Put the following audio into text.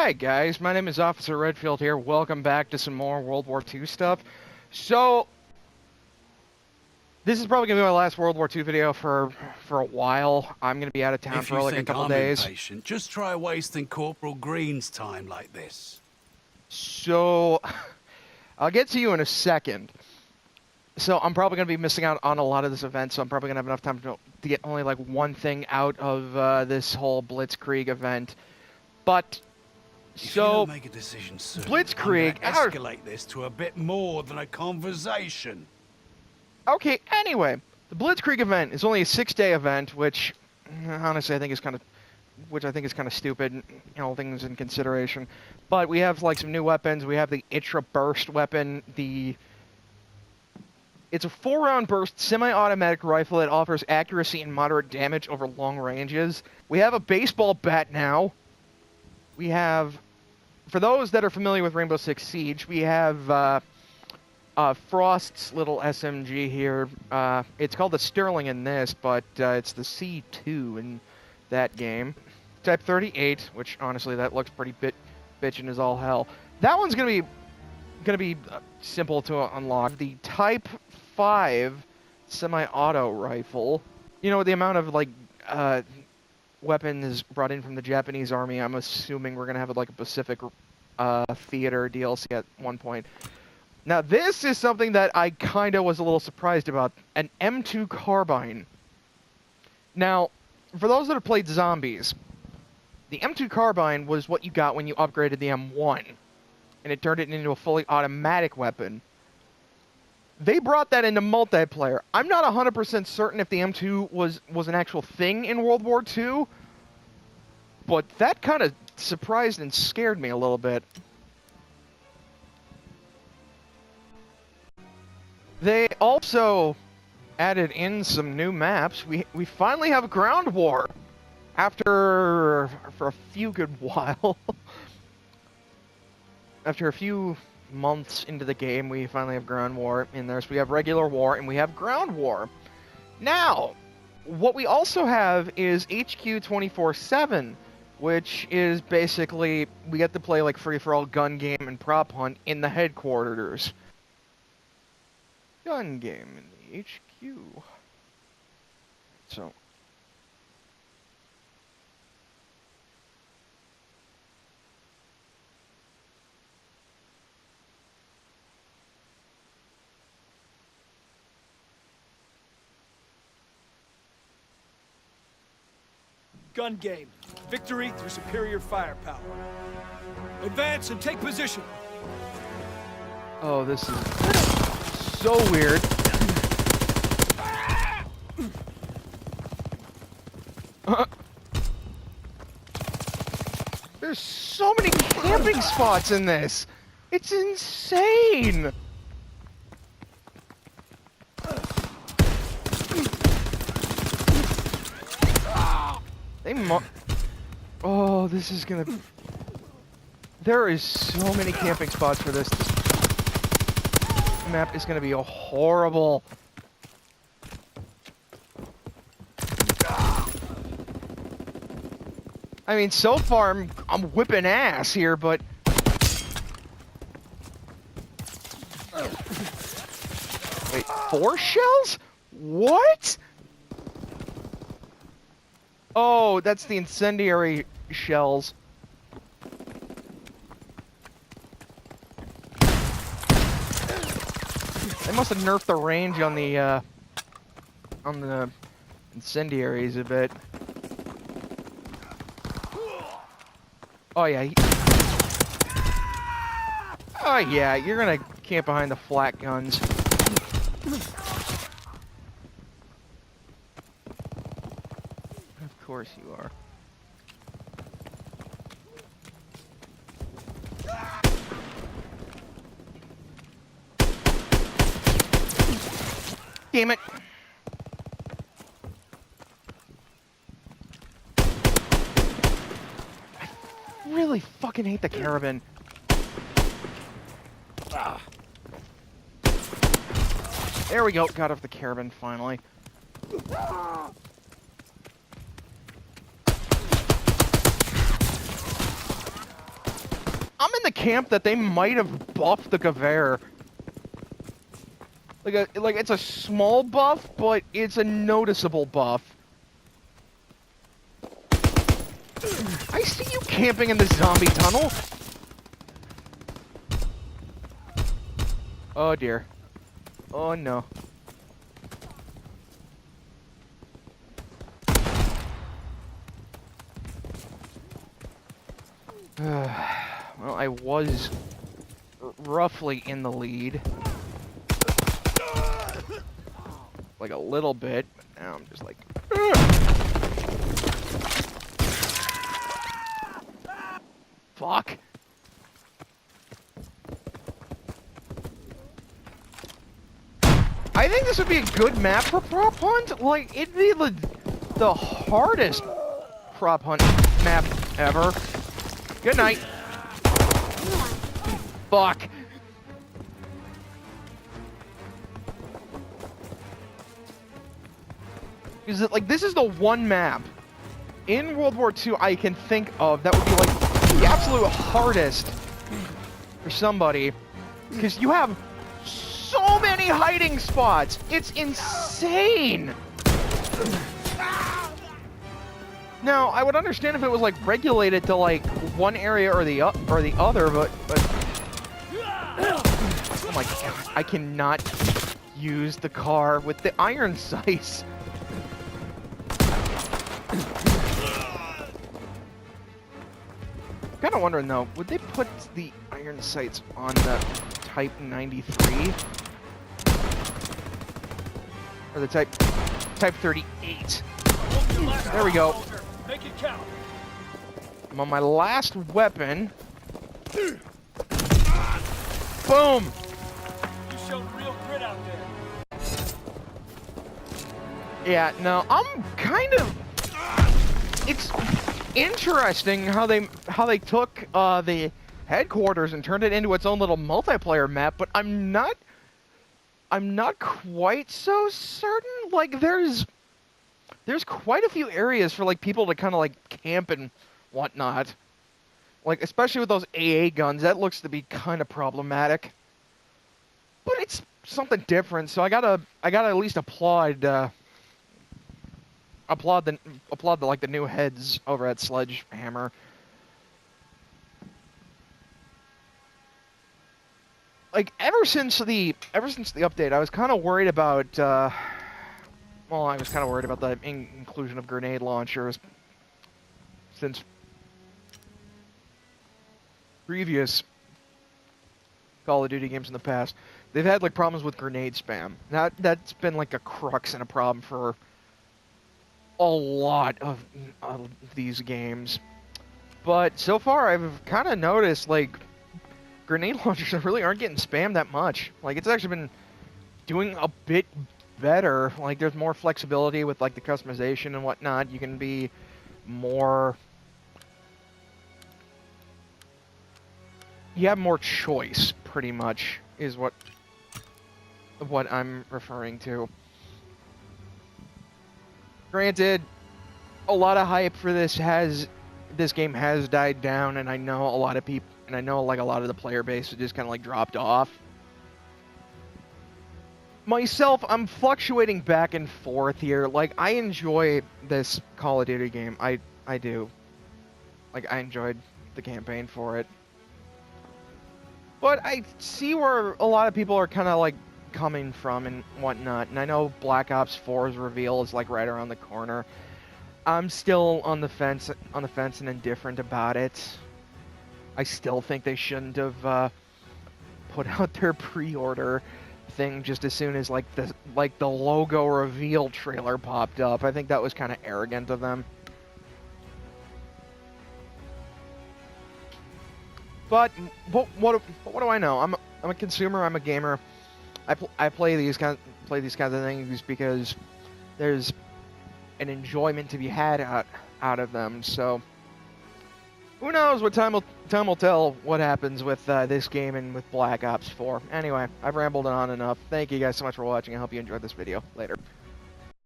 Hi guys, my name is Officer Redfield here. Welcome back to some more World War II stuff. So, this is probably going to be my last World War II video for a while. I'm going to be out of town for like a couple days. Impatient, just try wasting Corporal Green's time like this. So, I'll get to you in a second. So, I'm probably going to be missing out on a lot of this event, so I'm probably going to have enough time to get only like one thing out of this whole Blitzkrieg event. But... So, make a decision soon, Blitzkrieg... escalate this to a bit more than a conversation. Okay, anyway, the Blitzkrieg event is only a 6-day event, which, honestly, I think is kind of stupid, all things in consideration. But we have, like, some new weapons. We have the Itra Burst weapon. It's a 4-round burst semi-automatic rifle that offers accuracy and moderate damage over long ranges. We have a baseball bat now. We have... For those that are familiar with Rainbow Six Siege, we have Frost's little SMG here. It's called the Sterling in this, but it's the C2 in that game. Type 38, which honestly that looks pretty bitchin' as all hell. That one's gonna be simple to unlock. The Type 5 semi-auto rifle. You know, the amount of like weapons brought in from the Japanese army, I'm assuming we're gonna have like a Pacific Theater DLC at one point. Now this is something that I kinda was a little surprised about. An M2 carbine. Now, for those that have played Zombies, the M2 carbine was what you got when you upgraded the M1, and it turned it into a fully automatic weapon. They brought that into multiplayer. I'm not 100% certain if the M2 was an actual thing in World War II, but that kind of surprised and scared me a little bit. They also added in some new maps. We finally have Ground War for a few good while. After a few months into the game, we finally have Ground War in there. So we have regular war and we have Ground War. Now, what we also have is HQ 24/7, which is basically we get to play like free-for-all gun game and prop hunt in the headquarters. Gun game in the HQ. So. Gun game. Victory through superior firepower. Advance and take position. Oh, this is so weird. There's so many camping spots in this. It's insane. Oh, this is gonna... There is so many camping spots for this. This map is gonna be horrible. I mean, so far I'm whipping ass here, but... Wait, 4 shells? What? Oh, that's the incendiary shells. They must have nerfed the range on the incendiaries a bit. Oh yeah. Oh yeah, you're gonna camp behind the flat guns. Of course you are. Damn it. I really fucking hate the Carabin. Ah. There we go, got off the Carabin finally. I'm in the camp that they might have buffed the Gewehr. Like it's a small buff, but it's a noticeable buff. I see you camping in the zombie tunnel. Oh dear. Oh no. Well, I was roughly in the lead. Like a little bit, but now I'm just like... Fuck. I think this would be a good map for prop hunt. Like, it'd be the hardest prop hunt map ever. Good night. Fuck. Is it like this is the one map in World War II I can think of that would be like the absolute hardest for somebody, because you have so many hiding spots. It's insane. Now, I would understand if it was like regulated to like one area or the other, but oh my god, I cannot use the car with the iron sights. Kind of wondering though, would they put the iron sights on the Type 93 or the Type 38? There we go. Make it count. I'm on my last weapon. Boom! You showed real grit out there. Yeah, no, I'm kind of... It's interesting how they took the headquarters and turned it into its own little multiplayer map, but I'm not quite so certain. Like there's quite a few areas for like people to kind of like camp and whatnot. Like especially with those AA guns, that looks to be kind of problematic. But it's something different, so I gotta at least applaud the like the new heads over at Sledgehammer. Like ever since the update, I was kind of worried about the inclusion of grenade launchers, since previous Call of Duty games in the past, they've had like problems with grenade spam. That's been like a crux and a problem for a lot of these games. But so far I've kind of noticed like grenade launchers really aren't getting spammed that much. Like it's actually been doing a bit better. Like there's more flexibility with like the customization and whatnot. You can be more... You have more choice, pretty much, is what I'm referring to. Granted, a lot of hype for this game has died down, and I know a lot of people, and I know like a lot of the player base has just kind of like dropped off. Myself, I'm fluctuating back and forth here. Like I enjoy this Call of Duty game. I do. Like I enjoyed the campaign for it. But I see where a lot of people are kind of like coming from and whatnot, and I know Black Ops 4's reveal is like right around the corner. I'm still on the fence and indifferent about it. I still think they shouldn't have put out their pre-order thing just as soon as like the logo reveal trailer popped up. I think that was kind of arrogant of them. But what do I know? I'm a consumer. I'm a gamer. I play these kinds of things because there's an enjoyment to be had out of them. So who knows what time will tell what happens with this game and with Black Ops 4. Anyway, I've rambled on enough. Thank you guys so much for watching. I hope you enjoyed this video. Later.